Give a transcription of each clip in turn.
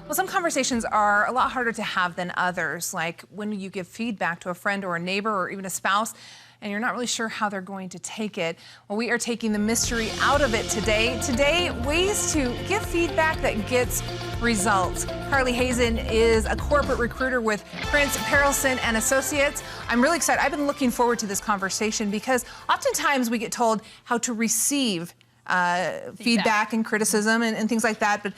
Well, some conversations are a lot harder to have than others, like when you give feedback to a friend or a neighbor or even a spouse, and you're not really sure how they're going to take it. Well, we are taking the mystery out of it today. Today, ways to give feedback that gets results. Carly Hazen is a corporate recruiter with Prince Perelson and Associates. I'm really excited. I've been looking forward to this conversation because oftentimes we get told how to receive feedback and criticism and things like that, but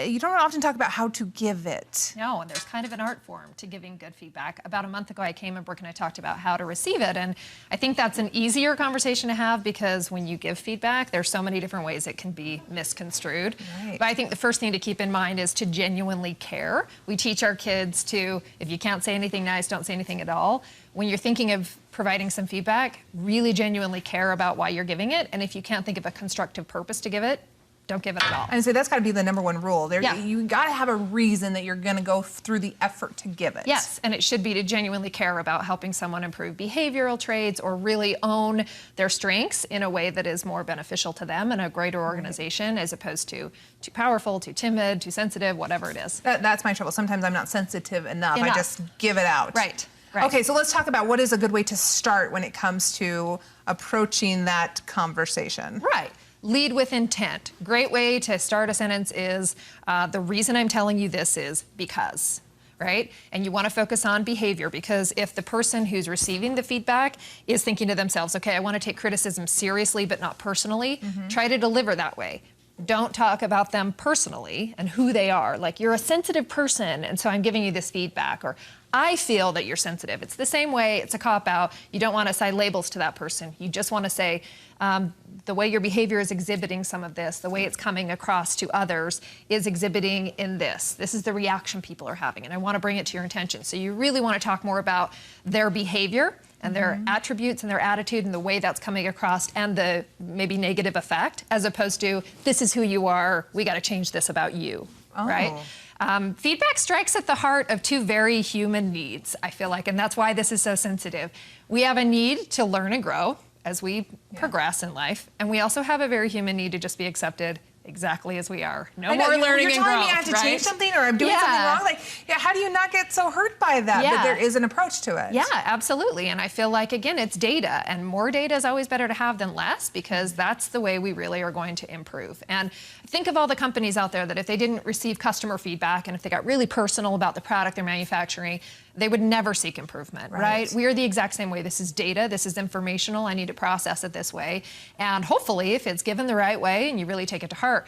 you don't often talk about how to give it. No, and there's kind of an art form to giving good feedback. About a month ago, I came and Brooke and I talked about how to receive it, and I think that's an easier conversation to have because when you give feedback, there's so many different ways it can be misconstrued. Right. But I think the first thing to keep in mind is to genuinely care. We teach our kids to, if you can't say anything nice, don't say anything at all. When you're thinking of providing some feedback, really genuinely care about why you're giving it, and if you can't think of a constructive purpose to give it, don't give it at all. And so that's got to be the #1 rule. Yeah. You got to have a reason that you're going to go through the effort to give it. Yes, and it should be to genuinely care about helping someone improve behavioral traits or really own their strengths in a way that is more beneficial to them and a greater organization, as opposed to too powerful, too timid, too sensitive, whatever it is. That's my trouble. Sometimes I'm not sensitive enough. I just give it out. Right. Right. Okay, so let's talk about what is a good way to start when it comes to approaching that conversation. Right. Lead with intent. Great way to start a sentence is, the reason I'm telling you this is because, right? And you want to focus on behavior, because if the person who's receiving the feedback is thinking to themselves, okay, I want to take criticism seriously but not personally, try to deliver that way. Don't talk about them personally and who they are. Like, you're a sensitive person, and so I'm giving you this feedback, or I feel that you're sensitive. It's the same way, it's a cop-out. You don't want to assign labels to that person. You just want to say, the way your behavior is exhibiting some of this, the way it's coming across to others is exhibiting in this. This is the reaction people are having, and I want to bring it to your attention. So you really want to talk more about their behavior and their attributes and their attitude and the way that's coming across and the maybe negative effect, as opposed to, this is who you are, we got to change this about you, right? Feedback strikes at the heart of two very human needs, I feel like, and that's why this is so sensitive. We have a need to learn and grow as we progress in life, and we also have a very human need to just be accepted exactly as we are. No more learning and growth. You're telling me I have to change something, or I'm doing something wrong? Like, how do you not get so hurt by that? But there is an approach to it. Yeah, absolutely. And I feel like, again, it's data, and more data is always better to have than less, because that's the way we really are going to improve. And think of all the companies out there that if they didn't receive customer feedback and if they got really personal about the product they're manufacturing, they would never seek improvement, right? We are the exact same way. This is data, this is informational, I need to process it this way. And hopefully, if it's given the right way and you really take it to heart,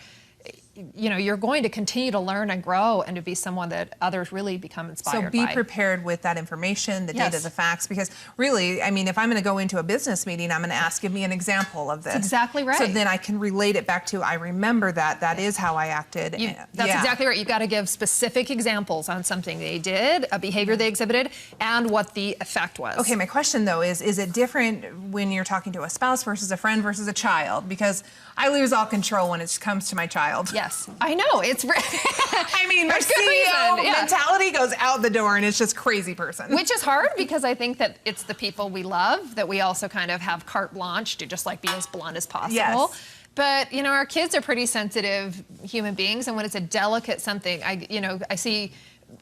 you know, you're going to continue to learn and grow and to be someone that others really become inspired by. So be prepared with that information, the data, the facts, because really, I mean, if I'm going to go into a business meeting, I'm going to ask, give me an example of this. That's exactly right. So then I can relate it back to, I remember that is how I acted. That's exactly right. You've got to give specific examples on something they did, a behavior they exhibited, and what the effect was. Okay, my question though is it different when you're talking to a spouse versus a friend versus a child? Because I lose all control when it comes to my child. Yes, I know. It's I mean, my CEO mentality goes out the door, and it's just crazy person. Which is hard, because I think that it's the people we love that we also kind of have carte blanche to just like be as blunt as possible. Yes. But, you know, our kids are pretty sensitive human beings, and when it's a delicate something, I see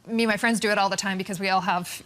me and my friends do it all the time, because we all have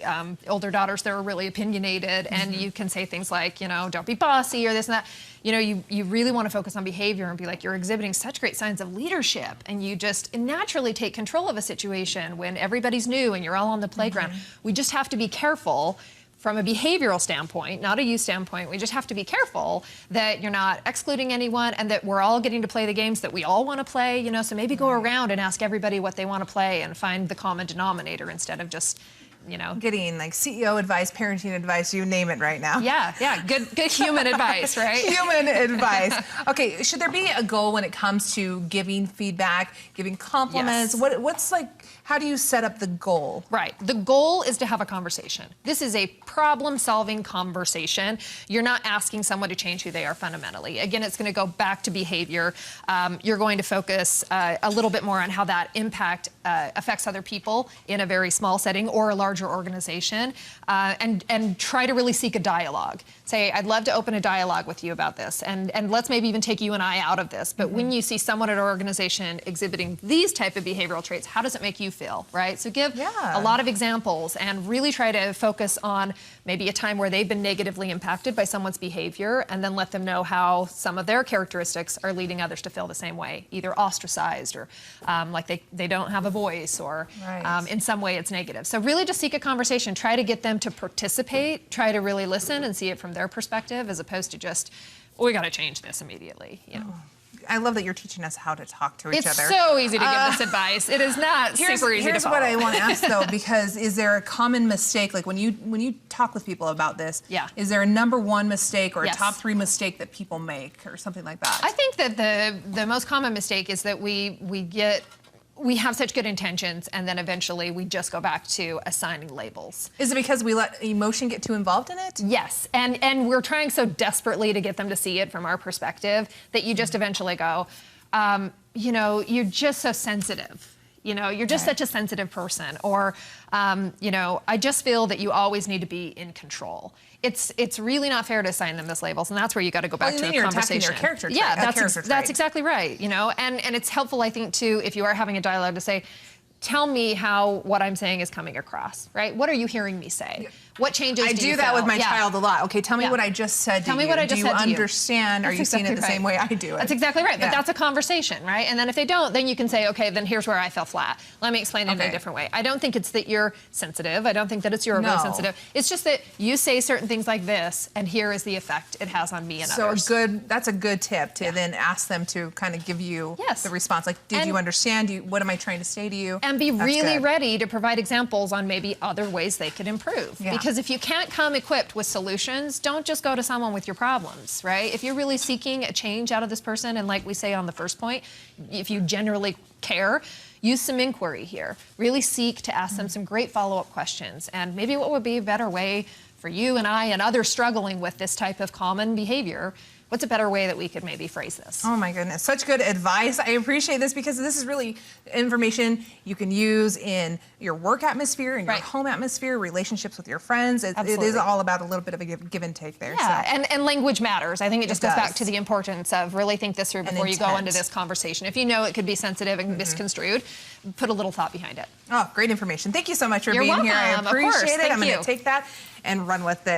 older daughters that are really opinionated, and you can say things like, you know, don't be bossy or this and that. You know, you really want to focus on behavior and be like, you're exhibiting such great signs of leadership, and you just naturally take control of a situation when everybody's new and you're all on the playground. We just have to be careful from a behavioral standpoint, not a you standpoint. We just have to be careful that you're not excluding anyone, and that we're all getting to play the games that we all want to play, you know, so maybe go around and ask everybody what they want to play and find the common denominator instead of just, you know, getting like CEO advice, parenting advice, you name it right now. Yeah, good human advice, right? Human advice. Okay, should there be a goal when it comes to giving feedback, giving compliments? Yes. What's like, how do you set up the goal? Right, the goal is to have a conversation. This is a problem-solving conversation. You're not asking someone to change who they are fundamentally. Again, it's going to go back to behavior. You're going to focus a little bit more on how that impact affects other people in a very small setting or a large larger organization, and try to really seek a dialogue. Say, I'd love to open a dialogue with you about this, and let's maybe even take you and I out of this. But when you see someone at our organization exhibiting these type of behavioral traits, how does it make you feel, right? So give a lot of examples and really try to focus on maybe a time where they've been negatively impacted by someone's behavior, and then let them know how some of their characteristics are leading others to feel the same way, either ostracized or like they don't have a voice, or in some way it's negative. So really just seek a conversation, try to get them to participate, try to really listen and see it from their perspective, as opposed to just, oh, we got to change this immediately, you know. I love that you're teaching us how to talk to each other. It's so easy to give this advice. It is not super easy to follow. Here's what I want to ask though, because is there a common mistake, like when you talk with people about this, is there a number one mistake or a top three mistake that people make or something like that? I think that the most common mistake is that we have such good intentions, and then eventually we just go back to assigning labels. Is it because we let emotion get too involved in it? Yes, and we're trying so desperately to get them to see it from our perspective that you just eventually go, you know, you're just so sensitive. You know, you're just such a sensitive person, or, you know, I just feel that you always need to be in control. It's really not fair to assign them those labels, and that's where you got to go back to a conversation. Their character trait, yeah, that's exactly right. You know, and it's helpful, I think, too, if you are having a dialogue, to say, tell me how what I'm saying is coming across, right? What are you hearing me say? What changes do you feel? I do that with my child a lot. Okay, tell me what I just said to you. Tell me what I just said to you. Do you understand? Are you seeing it the same way I do it? That's exactly right, but that's a conversation, right? And then if they don't, then you can say, okay, then here's where I fell flat. Let me explain it in a different way. I don't think it's that you're sensitive. I don't think that it's you're really sensitive. It's just that you say certain things like this, and here is the effect it has on me and others. So that's a good tip to then ask them to kind of give you the response. Like, did you understand? What am I trying to say to you? And be really ready to provide examples on maybe other ways they could improve. Because if you can't come equipped with solutions, don't just go to someone with your problems, right? If you're really seeking a change out of this person, and like we say on the first point, if you generally care, use some inquiry here. Really seek to ask them some great follow-up questions, and maybe what would be a better way for you and I and others struggling with this type of common behavior. What's a better way that we could maybe phrase this? Oh my goodness, such good advice. I appreciate this, because this is really information you can use in your work atmosphere, in your home atmosphere, relationships with your friends. It is all about a little bit of a give and take there. Yeah, and language matters. I think it just goes back to the importance of really think this through before you go into this conversation. If you know it could be sensitive and misconstrued, put a little thought behind it. Oh, great information. Thank you so much for being here. I appreciate it. I'm going to take that and run with it.